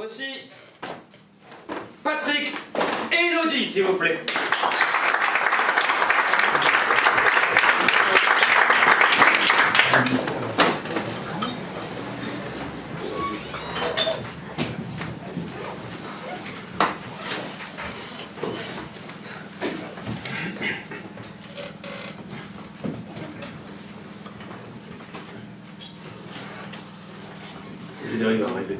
Voici Patrick et Elodie, s'il vous plaît. Le générique va arrêter.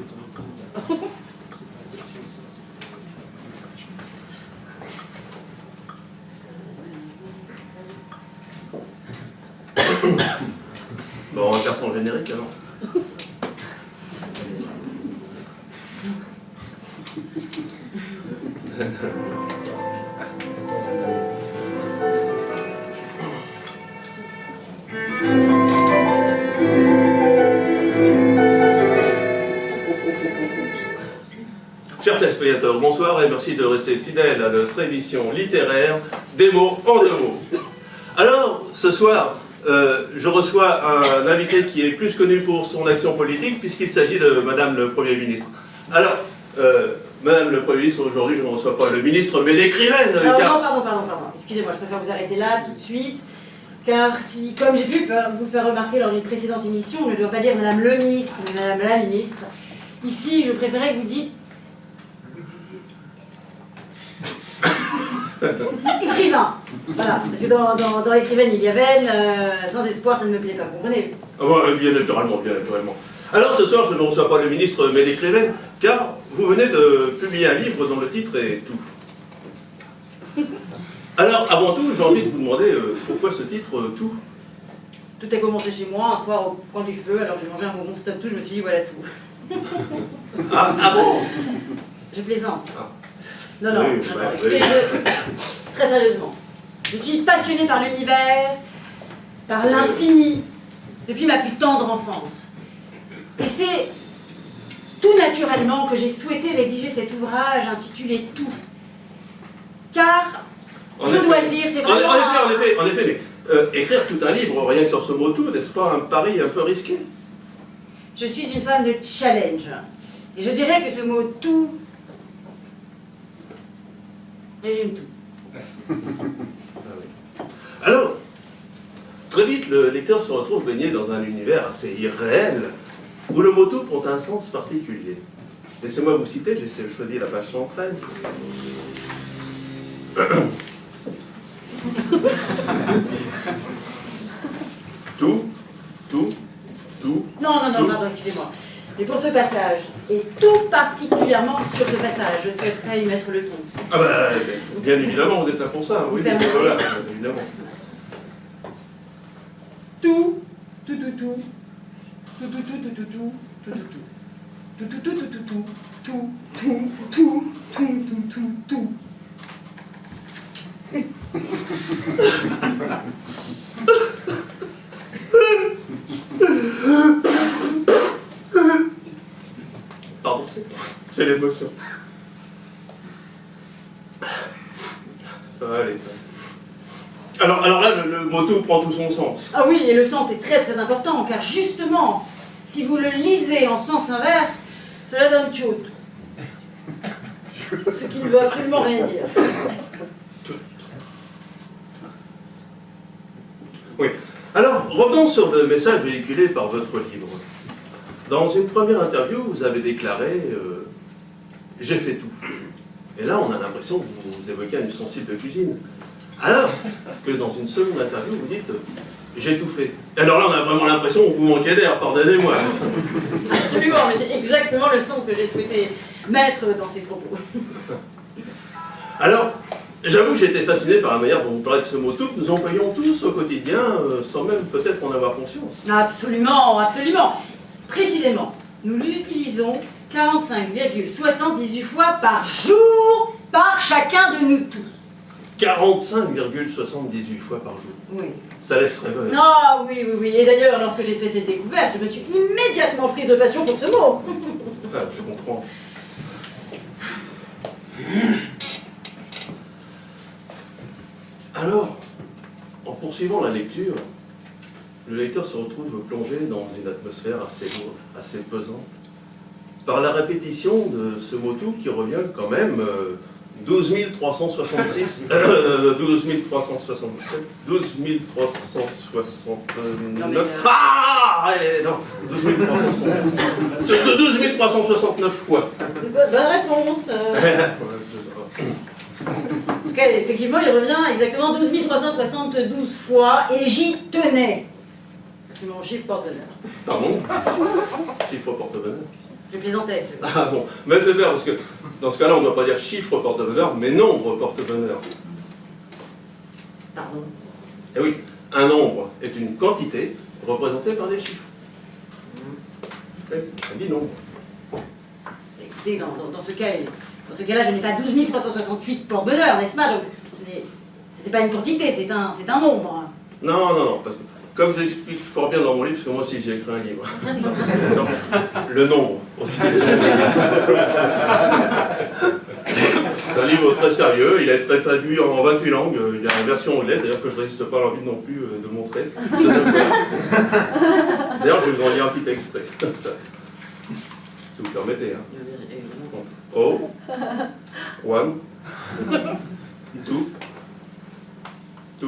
Bon, on va faire son générique alors. Chers téléspectateurs, bonsoir et merci de rester fidèles à notre émission littéraire Des mots en deux mots. Alors, ce soir, je reçois un invité qui est plus connu pour son action politique puisqu'il s'agit de Madame le Premier ministre. Alors, Madame le Premier ministre, aujourd'hui je ne reçois pas le ministre mais l'écrivaine. Non, pardon. Excusez-moi, je préfère vous arrêter là tout de suite. Car si, comme j'ai pu vous faire remarquer lors d'une précédente émission, on ne doit pas dire Madame le ministre, mais Madame la ministre. Ici, je préférais que vous dites... Écrivain. Voilà, parce que dans écrivaine, il y avait sans espoir, ça ne me plaît pas, vous comprenez? Ah ouais, bien naturellement, bien naturellement. Alors ce soir, je ne reçois pas le ministre, mais l'écrivaine, car vous venez de publier un livre dont le titre est Tout. Alors, avant tout, j'ai envie de vous demander pourquoi ce titre Tout? Tout a commencé chez moi, un soir au coin du feu, alors j'ai mangé un bonbon stop tout, je me suis dit voilà tout. Ah bon? Je plaisante. Ah. Non, Oui, écoutez, très sérieusement, je suis passionnée par l'univers, par l'infini, depuis ma plus tendre enfance. Et c'est tout naturellement que j'ai souhaité rédiger cet ouvrage intitulé Tout. Car, je dois le dire, c'est vraiment... En effet, mais écrire tout un livre, rien que sur ce mot tout, n'est-ce pas un pari un peu risqué? Je suis une femme de challenge. Et je dirais que ce mot tout résume tout. Alors, très vite, le lecteur se retrouve baigné dans un univers assez irréel, où le mot tout prend un sens particulier. Laissez-moi vous citer, j'ai choisi la page 113. Tout. Non, pardon, excusez-moi. Mais pour ce passage, et tout particulièrement sur ce passage, je souhaiterais y mettre le ton. Ah bah, bien évidemment, vous êtes là pour ça, oui, voilà, évidemment. Tout. Pardon, c'est l'émotion. Ça va aller. Alors là, le mot tout prend tout son sens. Ah oui, et le sens est très très important, car justement, si vous le lisez en sens inverse, cela donne tchot. Ce qui ne veut absolument rien dire. Oui. Alors, revenons sur le message véhiculé par votre livre. Dans une première interview, vous avez déclaré « J'ai fait tout ». Et là, on a l'impression que vous évoquez un ustensile de cuisine. Alors que dans une seconde interview, vous dites « J'ai tout fait ». Alors là, on a vraiment l'impression que vous manquez d'air, pardonnez-moi. Absolument, mais c'est exactement le sens que j'ai souhaité mettre dans ces propos. Alors, j'avoue que j'ai été fasciné par la manière dont vous parlez de ce mot « tout » que nous employons tous au quotidien, sans même peut-être en avoir conscience. Absolument. Précisément, nous l'utilisons 45,78 fois par jour par chacun de nous tous. 45,78 fois par jour. Oui. Ça laisse rêveur. Ah oui. Et d'ailleurs, lorsque j'ai fait cette découverte, je me suis immédiatement prise de passion pour ce mot. Ah, je comprends. Alors, en poursuivant la lecture, le lecteur se retrouve plongé dans une atmosphère assez lourde, assez pesante. par la répétition de ce mot tout qui revient quand même 12 366, 12 367, 12 369, ah non, 12 369 fois. Bonne réponse. Ok, effectivement, il revient exactement 12 372 fois et j'y tenais. C'est mon chiffre porte-bonheur. Pardon? Chiffre porte-bonheur. Je plaisantais. Ah bon, mais fais bien, parce que dans ce cas-là, on ne doit pas dire chiffre porte-bonheur, mais nombre porte-bonheur. Pardon. Eh oui, un nombre est une quantité représentée par des chiffres. On dit nombre. Écoutez, dans ce cas-là, je n'ai pas 12 368 porte-bonheur, n'est-ce pas? Donc, ce n'est pas une quantité, c'est un nombre. Non, parce que comme j'explique fort bien dans mon livre, parce que moi aussi j'ai écrit un livre, donc, le nombre. C'est un livre très sérieux, il a été traduit en 28 langues, il y a une version anglaise, d'ailleurs que je ne résiste pas à l'envie non plus de montrer. D'ailleurs, je vais vous en lire un petit extrait, ça, si vous permettez. Hein. O, 1, 2, 2.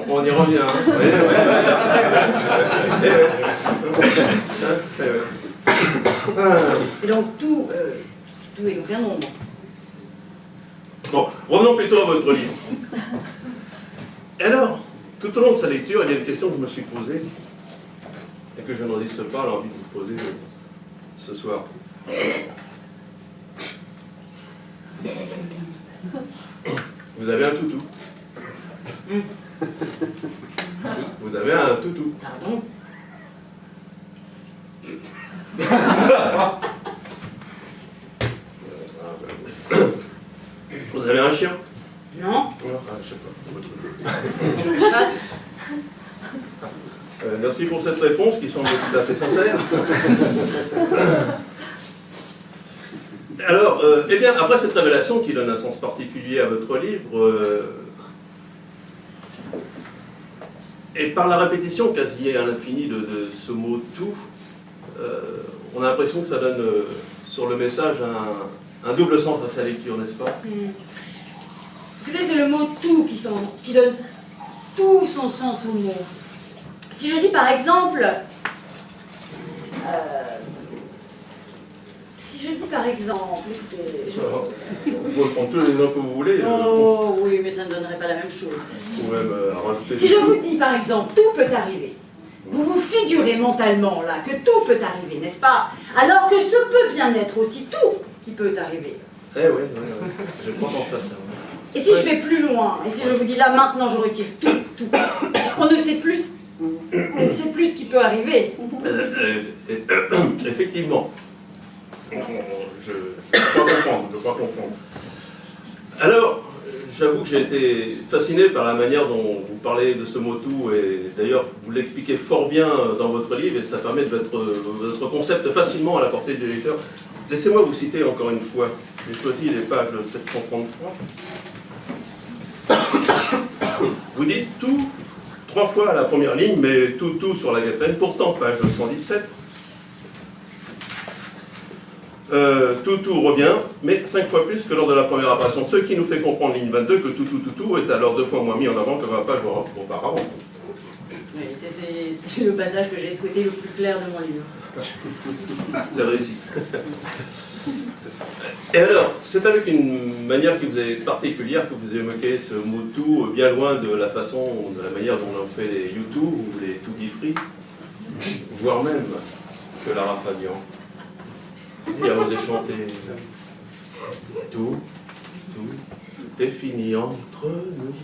On y revient. Hein. Et donc tout est donc un nombre. Bon, revenons plutôt à votre livre. Et alors, tout au long de sa lecture, il y a une question que je me suis posée et que je ne résiste pas à l'envie de vous poser ce soir. Vous avez un toutou. Vous avez un toutou. Pardon? Vous avez un chien? Non? Je sais pas. Je me chatte. Merci pour cette réponse qui semble tout à fait sincère. Alors, eh bien, après cette révélation qui donne un sens particulier à votre livre, et par la répétition quasi à l'infini de ce mot tout, on a l'impression que ça donne sur le message un double sens à sa lecture, n'est-ce pas? Écoutez, c'est le mot tout qui donne tout son sens au mot. Si je dis par exemple, écoutez, vous pouvez prendre tous les noms que vous voulez. Oh oui, mais ça ne donnerait pas la même chose. Vous pouvez même rajouter. Si je vous dis par exemple, tout peut arriver, vous vous figurez mentalement là que tout peut arriver, n'est-ce pas? Alors que ce peut bien être aussi tout qui peut arriver. Eh oui, j'ai pas pensé à ça. Et si je vais plus loin, et si je vous dis là maintenant je retire tout, on ne sait plus ce qui peut arriver. Effectivement. Je crois comprendre. Alors, j'avoue que j'ai été fasciné par la manière dont vous parlez de ce mot tout, et d'ailleurs vous l'expliquez fort bien dans votre livre, et ça permet de mettre votre concept facilement à la portée du lecteur. Laissez-moi vous citer encore une fois. J'ai choisi les pages 733. Vous dites tout 3 fois à la première ligne, mais tout sur la quatrième. Pourtant, page 117. Tout revient, mais 5 fois plus que lors de la première apparition. Ce qui nous fait comprendre, ligne 22, que tout est alors 2 fois moins mis en avant que 20 pages auparavant. Oui, c'est le passage que j'ai souhaité le plus clair de mon livre. C'est réussi. Et alors, c'est avec une manière qui vous est particulière que vous évoquez ce mot tout, bien loin de la façon, de la manière dont on fait les YouTube ou les To Be Free, voire même que Lara Fabian, qui a osé chanter tout est fini entre nous,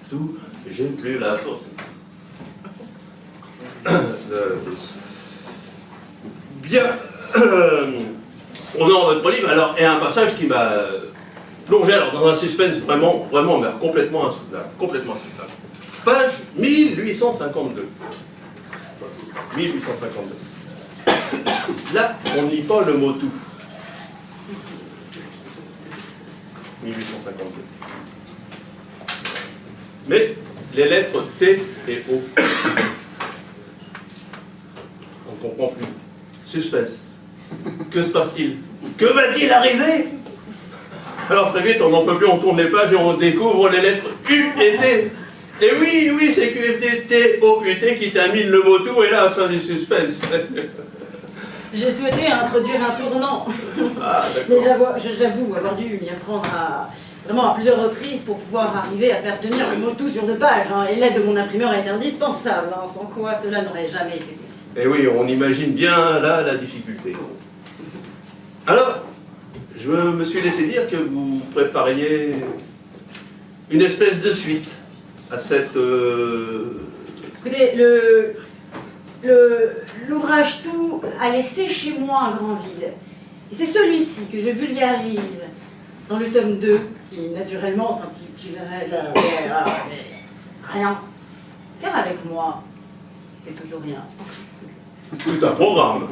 tout, j'ai plus la force. Bien, on est dans votre livre, alors, et un passage qui m'a plongé alors, dans un suspense vraiment, mais complètement insoutenable. Page 1852. 1852. Là, on ne lit pas le mot tout. 1852. Mais les lettres T et O. On ne comprend plus. Suspense. Que se passe-t-il? Que va-t-il arriver? Alors très vite, on n'en peut plus, on tourne les pages et on découvre les lettres U et T. Et oui, c'est QFD, T-O-U-T qui termine le mot tout, et là, fin du suspense. J'ai souhaité introduire un tournant. Ah, Mais d'accord. j'avoue avoir dû m'y reprendre vraiment à plusieurs reprises pour pouvoir arriver à faire tenir le mot tout sur 2 pages. Hein. Et l'aide de mon imprimeur est indispensable, hein, sans quoi cela n'aurait jamais été possible. Et oui, on imagine bien là la difficulté. Alors, je me suis laissé dire que vous prépariez une espèce de suite à cette... Écoutez, l'ouvrage tout a laissé chez moi un grand vide. Et c'est celui-ci que je vulgarise dans le tome 2, qui naturellement s'intitulerait Rien. Car avec moi, c'est tout ou rien. Tout un programme.